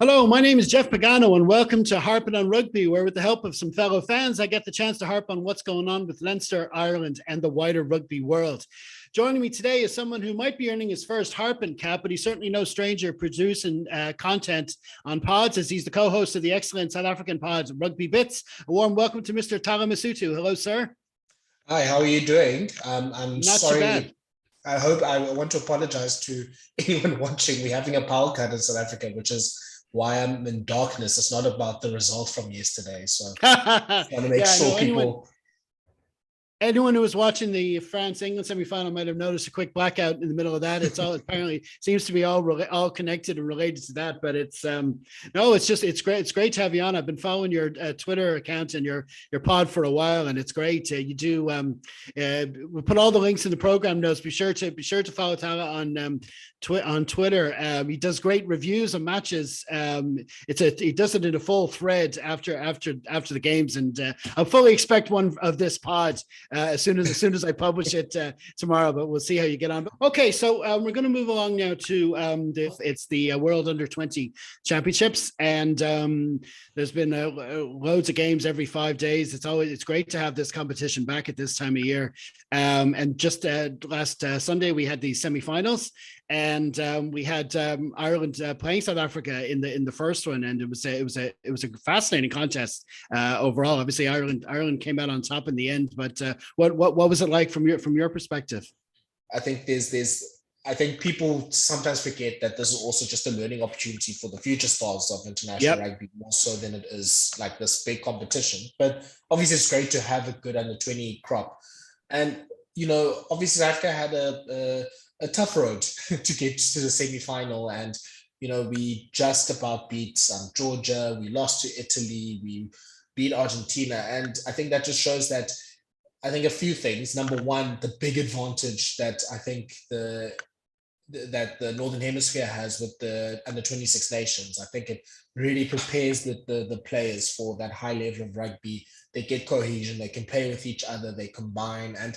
Hello, my name is Jeff Pagano, and welcome to Harpin on Rugby, where with the help of some fellow fans, I get the chance to harp on what's going on with Leinster, Ireland, and the wider rugby world. Joining me today is someone who might be earning his first Harpin cap, but he's certainly no stranger producing content on pods, as he's the co-host of the excellent South African pod, Rugby Bits. A warm welcome to Mr. Thala Msutu. Hello, sir. Hi, how are you doing? I'm Not too bad. sorry. I want to apologize to anyone watching. We're having a power cut in South Africa, which is why I'm in darkness. It's not about the result from yesterday. So I want to make Yeah, I sure know anyone who was watching the France-England semi-final might have noticed a quick blackout in the middle of that. It's all apparently seems to be all connected and related to that. But it's no, it's great. It's great to have you on. I've been following your Twitter account and your pod for a while, and it's great. You do. We'll put all the links in the program notes. Be sure to follow Thala on Twitter. He does great reviews of matches. He does it in a full thread after the games, and I fully expect one of this pod as soon as I publish it tomorrow. But we'll see how you get on. Okay, so we're going to move along now to it's the World Under-20 Championships, and there's been loads of games every 5 days. It's great to have this competition back at this time of year. And just last Sunday we had the semifinals. And we had Ireland playing South Africa in the first one, and it was a fascinating contest overall. Obviously, Ireland came out on top in the end. But what was it like from your perspective? I think I think people sometimes forget that this is also just a learning opportunity for the future stars of international rugby, more so than it is like this big competition. But obviously, it's great to have a good under-20 crop, and obviously, South Africa had a tough road to get to the semi-final, and we just about beat Georgia, we lost to Italy, we beat Argentina, and I think that just shows that a few things. Number one, the big advantage that I think that the Northern Hemisphere has with the under 26 nations. I think it really prepares the players for that high level of rugby. They get cohesion, they can play with each other, they combine, and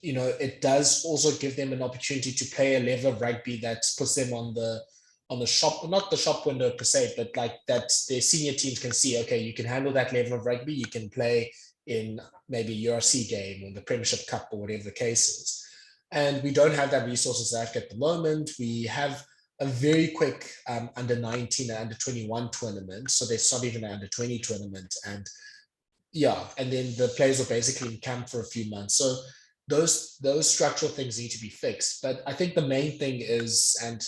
it does also give them an opportunity to play a level of rugby that puts them on the shop, not the shop window per se, but like that their senior teams can see, okay, you can handle that level of rugby, you can play in maybe URC game or the Premiership Cup or whatever the case is. And we don't have that resource in South Africa at the moment. We have a very quick under 19 and under 21 tournament. So there's not even an under 20 tournament. And and then the players are basically in camp for a few months. So those structural things need to be fixed. But I think the main thing is, and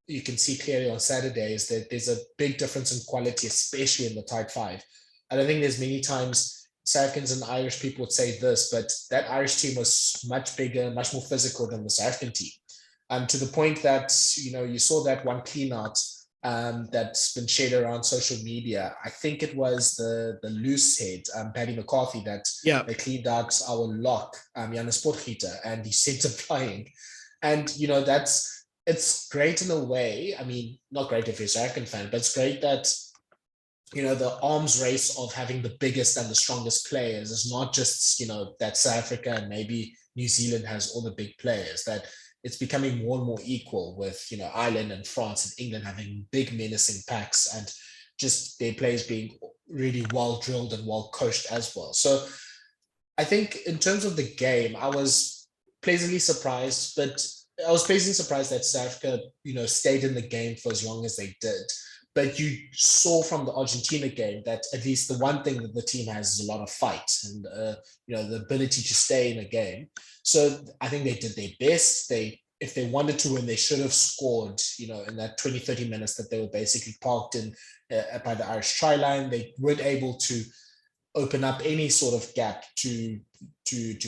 you can see clearly on Saturday, is that there's a big difference in quality, especially in the tight five. I don't think there's many times South Africans and Irish people would say this, but that Irish team was much bigger, much more physical than the South African team. To the point that, you saw that one clean out that's been shared around social media. I think it was the loose head, Paddy McCarthy, that they cleaned out our lock, Janus Potgieter, and he sent it flying. And, it's great in a way. I mean, not great if you're a South African fan, but it's great that the arms race of having the biggest and the strongest players is not just, that South Africa and maybe New Zealand has all the big players, that it's becoming more and more equal with, Ireland and France and England having big menacing packs and just their players being really well drilled and well coached as well. So I think in terms of the game, I was pleasantly surprised, but I was pleasantly surprised that South Africa, stayed in the game for as long as they did. But you saw from the Argentina game that at least the one thing that the team has is a lot of fight and, the ability to stay in a game. So I think they did their best. If they wanted to win, they should have scored, in that 20, 30 minutes that they were basically parked in by the Irish try line. They weren't able to open up any sort of gap to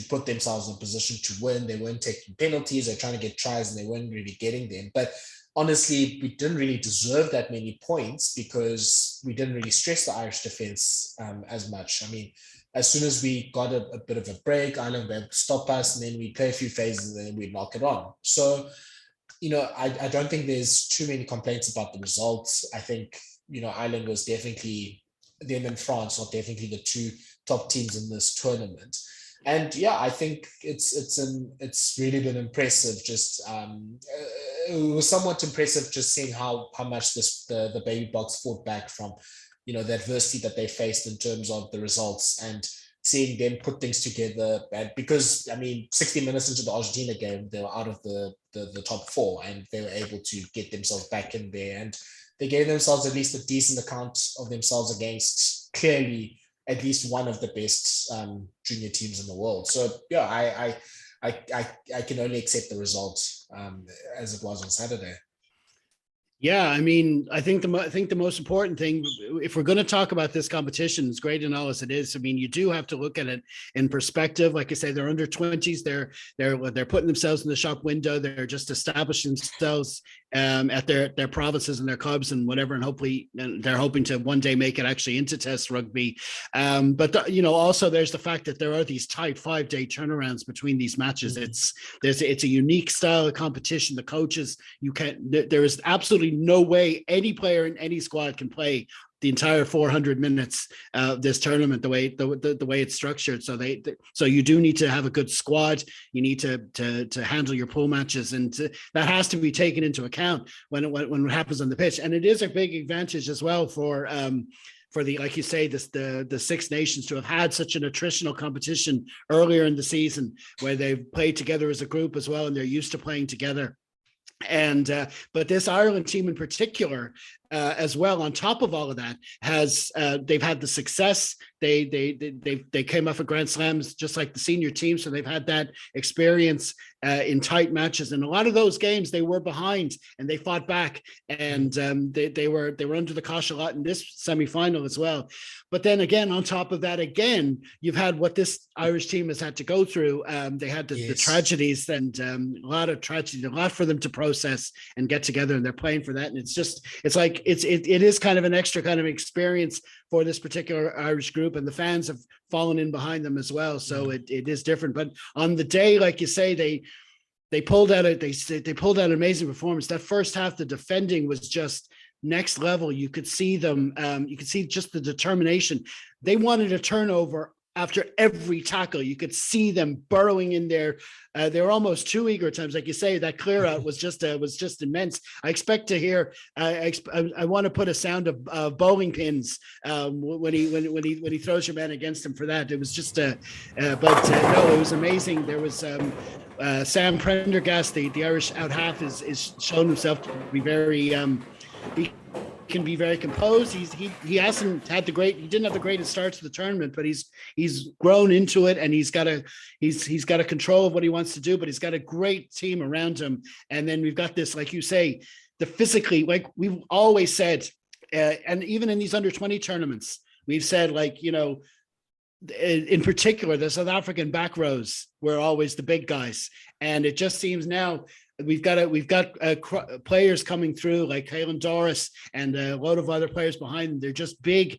put themselves in a position to win. They weren't taking penalties. They're trying to get tries and they weren't really getting them. But honestly, we didn't really deserve that many points because we didn't really stress the Irish defense as much. I mean, as soon as we got a bit of a break, Ireland would stop us, and then we play a few phases, and then we'd knock it on. So, I don't think there's too many complaints about the results. I think, Ireland was definitely, them and France are definitely the two top teams in this tournament. And I think it's really been impressive. Just it was somewhat impressive just seeing how much the Baby Box fought back from, the adversity that they faced in terms of the results, and seeing them put things together. And because, 60 minutes into the Argentina game, they were out of the top four, and they were able to get themselves back in there. And they gave themselves at least a decent account of themselves against clearly at least one of the best junior teams in the world. So yeah, I can only accept the result as it was on Saturday. Yeah, I mean, I think the most important thing, if we're going to talk about this competition, as great and all as it is, I mean, you do have to look at it in perspective. Like I say, they're under 20s. They're putting themselves in the shop window. They're just establishing themselves at their provinces and their clubs and whatever, and hopefully they're hoping to one day make it actually into test rugby. But also there's the fact that there are these tight 5-day turnarounds between these matches. It's a unique style of competition. The coaches, there is absolutely no way any player in any squad can play the entire 400 minutes of this tournament the way it's structured. So you do need to have a good squad. You need to handle your pool matches, and that has to be taken into account when it happens on the pitch. And it is a big advantage as well for the, like you say, the Six Nations to have had such an attritional competition earlier in the season where they've played together as a group as well, and they're used to playing together. And but this Ireland team in particular, as well, on top of all of that, has they've had the success. They came off of Grand Slams just like the senior team, so they've had that experience in tight matches. And a lot of those games they were behind and they fought back, and they were under the cosh a lot in this semifinal as well. But then again, on top of that, again, you've had what this Irish team has had to go through. They had the tragedies, and a lot of tragedy, a lot for them to process and get together, and they're playing for that. And it's like it is kind of an extra kind of experience for this particular Irish group, and the fans have fallen in behind them as well. So it is different. But on the day, like you say, they pulled out an amazing performance. That first half, the defending was just next level. You could see them. You could see just the determination. They wanted a turnover after every tackle. You could see them burrowing in there. They were almost too eager at times. Like you say, that clear out was just immense. I expect to hear, I want to put a sound of bowling pins when he throws your man against him for that. It was just no, it was amazing. There was Sam Prendergast, the Irish out half, is shown himself to be very, he can be very composed. He hasn't had he didn't have the greatest start to the tournament, but he's grown into it, and he's got a control of what he wants to do, but he's got a great team around him. And then we've got this, like you say, the physically, like we've always said, and even in these under 20 tournaments, we've said, like, in particular, the South African back rows were always the big guys. And it just seems now we've got players coming through like Caelan Doris and a load of other players behind them. They're just big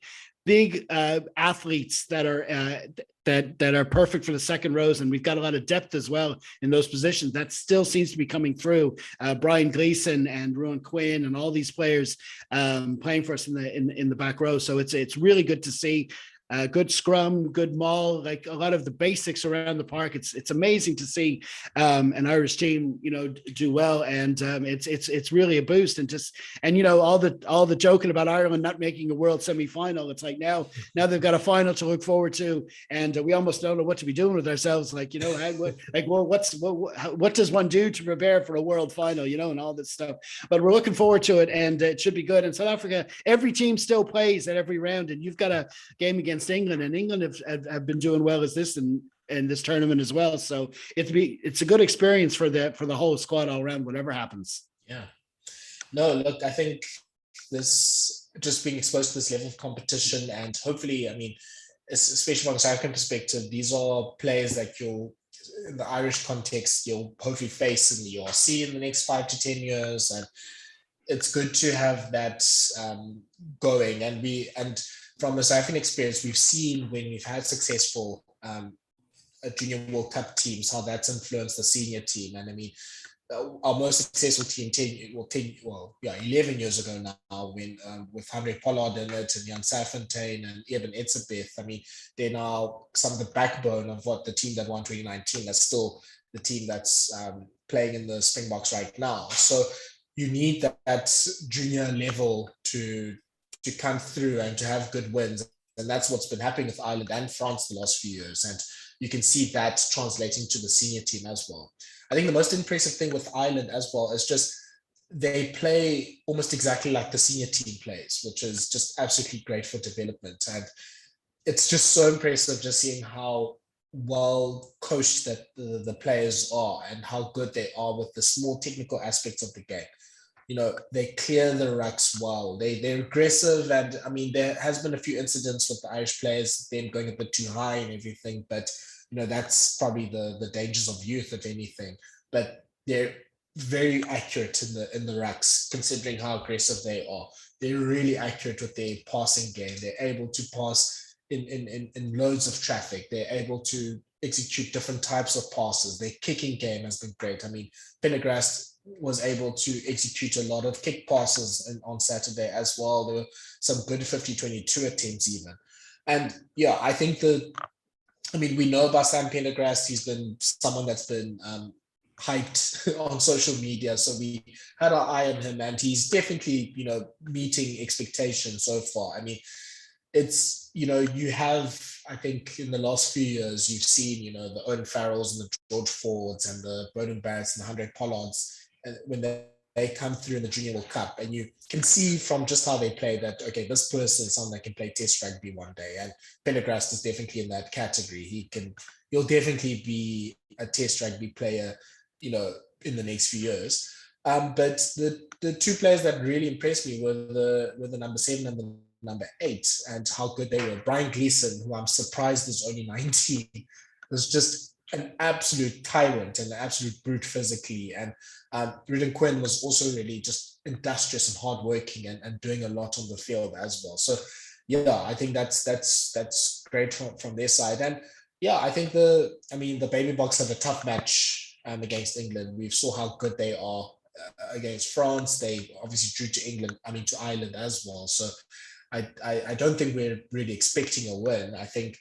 athletes that are perfect for the second rows, and we've got a lot of depth as well in those positions. That still seems to be coming through. Brian Gleeson and Ruan Quinn and all these players playing for us in the back row. So it's really good to see. Good scrum, good maul, like a lot of the basics around the park. It's amazing to see an Irish team, do well, and it's really a boost. And all the joking about Ireland not making a world semi-final. It's like now they've got a final to look forward to, and we almost don't know what to be doing with ourselves. Like what does one do to prepare for a world final? And all this stuff. But we're looking forward to it, and it should be good. And South Africa, every team still plays at every round, and you've got a game against England, and England have been doing well as this in this tournament as well. So it's a good experience for the whole squad all around, whatever happens. Yeah. No, look, I think this just being exposed to this level of competition, and hopefully, especially from a South African perspective, these are players that in the Irish context, you'll hopefully face in the URC in the next 5 to 10 years. And it's good to have that going. And from a South African experience, we've seen when we've had successful Junior World Cup teams, how that's influenced the senior team. And our most successful team 11 years ago now, when with Henry Pollard in it, and Jan Saffontein and Eben Etzebeth, they're now some of the backbone of what the team that won 2019. There's the team that's playing in the Springboks right now. So you need that junior level to come through and to have good wins. And that's what's been happening with Ireland and France the last few years. And you can see that translating to the senior team as well. I think the most impressive thing with Ireland as well is just they play almost exactly like the senior team plays, which is just absolutely great for development. And it's just so impressive just seeing how well coached that the players are and how good they are with the small technical aspects of the game. You know, they clear the rucks well. They're aggressive, and I mean, there has been a few incidents with the Irish players, them going a bit too high and everything, but you know, that's probably the dangers of youth, if anything. But they're very accurate in the rucks, considering how aggressive they are. They're really accurate with their passing game. They're able to pass in loads of traffic. They're able to execute different types of passes. Their kicking game has been great. I mean, Pendergrast was able to execute a lot of kick passes on Saturday as well. There were some good 50-22 attempts even. And yeah, I think we know about Sam Pendergrast. He's been someone that's been hyped on social media. So we had our eye on him, and he's definitely, you know, meeting expectations so far. I mean, it's, you know, you have, I think in the last few years, you've seen, you know, the Owen Farrells and the George Fords and the Bowden Barretts and the Andre Pollards, and when they come through in the Junior World Cup, and you can see from just how they play that, okay, this person is someone that can play Test rugby one day, and Pendergrast is definitely in that category. He'll definitely be a Test rugby player, you know, in the next few years. But the two players that really impressed me were the number 7 and the number 8, and how good they were. Brian Gleeson, who I'm surprised is only 19, was just an absolute tyrant and an absolute brute physically. And Ridden Quinn was also really just industrious and hardworking and doing a lot on the field as well. So yeah, I think that's great from their side. And yeah, I think the Baby Boks have a tough match against England. We saw how good they are against France. They obviously drew to Ireland as well. So I don't think we're really expecting a win. I think,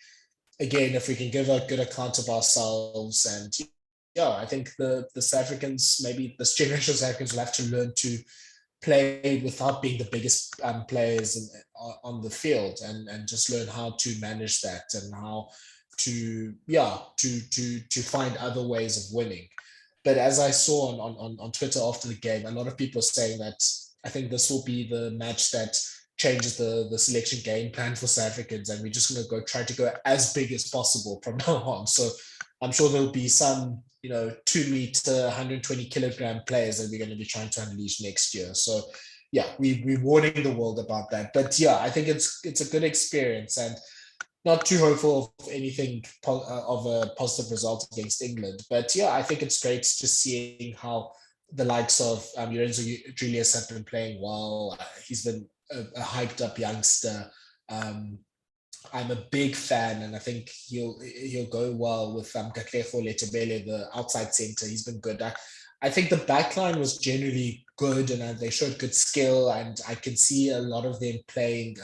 again, if we can give a good account of ourselves, and yeah, I think the South Africans, maybe this generation of South Africans, will have to learn to play without being the biggest players on the field, and just learn how to manage that and how to find other ways of winning. But as I saw on Twitter after the game, a lot of people are saying that I think this will be the match that changes the selection game plan for South Africans, and we're just going to try to go as big as possible from now on. So I'm sure there'll be some, 2-meter, 120 kilogram players that we're going to be trying to unleash next year. So yeah, we're warning the world about that. But yeah, I think it's a good experience, and not too hopeful of anything of a positive result against England. But yeah, I think it's great just seeing how the likes of Lorenzo Julius have been playing well. He's been a hyped up youngster. I'm a big fan, and I think he'll go well with Katlego Letebele, the outside center. He's been good. I think the backline was generally good, and they showed good skill, and I can see a lot of them playing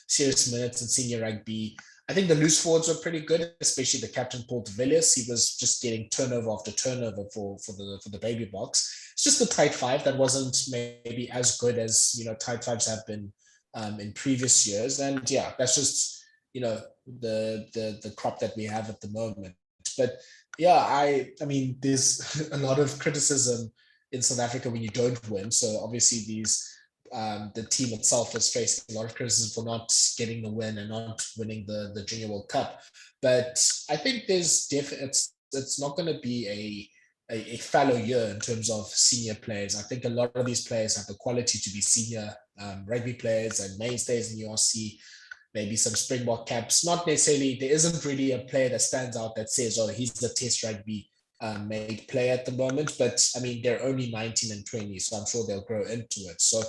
serious minutes in senior rugby. I think the loose forwards were pretty good, especially the captain Paul de Villiers. He was just getting turnover after turnover for the Baby Boks. It's just the tight five that wasn't maybe as good as tight fives have been in previous years. And yeah, that's just the crop that we have at the moment. But yeah, I mean, there's a lot of criticism in South Africa when you don't win. So obviously the team itself is facing a lot of criticism for not getting the win and not winning the Junior World Cup. But I think it's not going to be a fallow year in terms of senior players. I think a lot of these players have the quality to be senior rugby players and mainstays in URC. Maybe some Springbok caps. Not necessarily, there isn't really a player that stands out that says, oh, he's the Test rugby made player at the moment. But I mean, they're only 19 and 20, so I'm sure they'll grow into it. So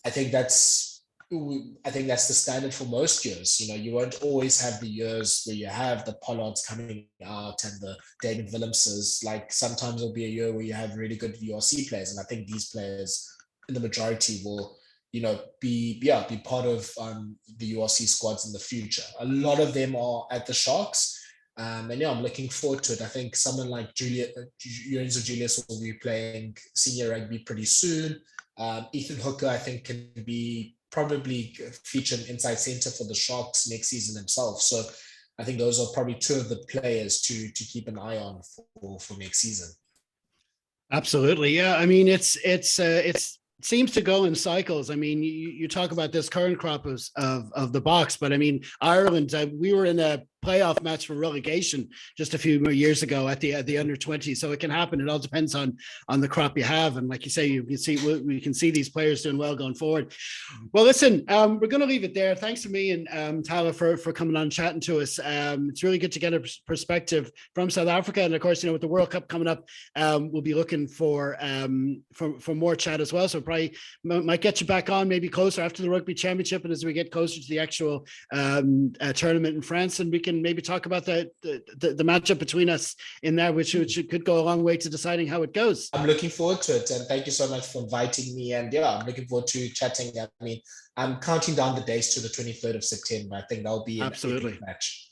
I think that's the standard for most years. You won't always have the years where you have the Pollards coming out and the David Willemses. Like sometimes it'll be a year where you have really good URC players, and I think these players in the majority will be part of the URC squads in the future. A lot of them are at the Sharks, And yeah, I'm looking forward to it. I think someone like Lorenzo Julius will be playing senior rugby pretty soon. Ethan Hooker, I think, can be probably featured inside center for the Sharks next season himself. So I think those are probably two of the players to keep an eye on for next season. Absolutely. Yeah. I mean, it seems to go in cycles. I mean, you talk about this current crop of the box, but I mean, Ireland, we were in a playoff match for relegation just a few more years ago at the under 20. So it can happen. It all depends on the crop you have. And like you say, we can see these players doing well going forward. Well, listen, we're going to leave it there. Thanks to me and Thala for coming on and chatting to us. It's really good to get a perspective from South Africa. And of course, with the World Cup coming up, we'll be looking for more chat as well. So probably might get you back on maybe closer after the Rugby Championship and as we get closer to the actual tournament in France, and we can maybe talk about the matchup between us in there, which could go a long way to deciding how it goes. I'm looking forward to it, and thank you so much for inviting me. And yeah, I'm looking forward to chatting. I mean, I'm counting down the days to the 23rd of September. I think that'll be an epic match.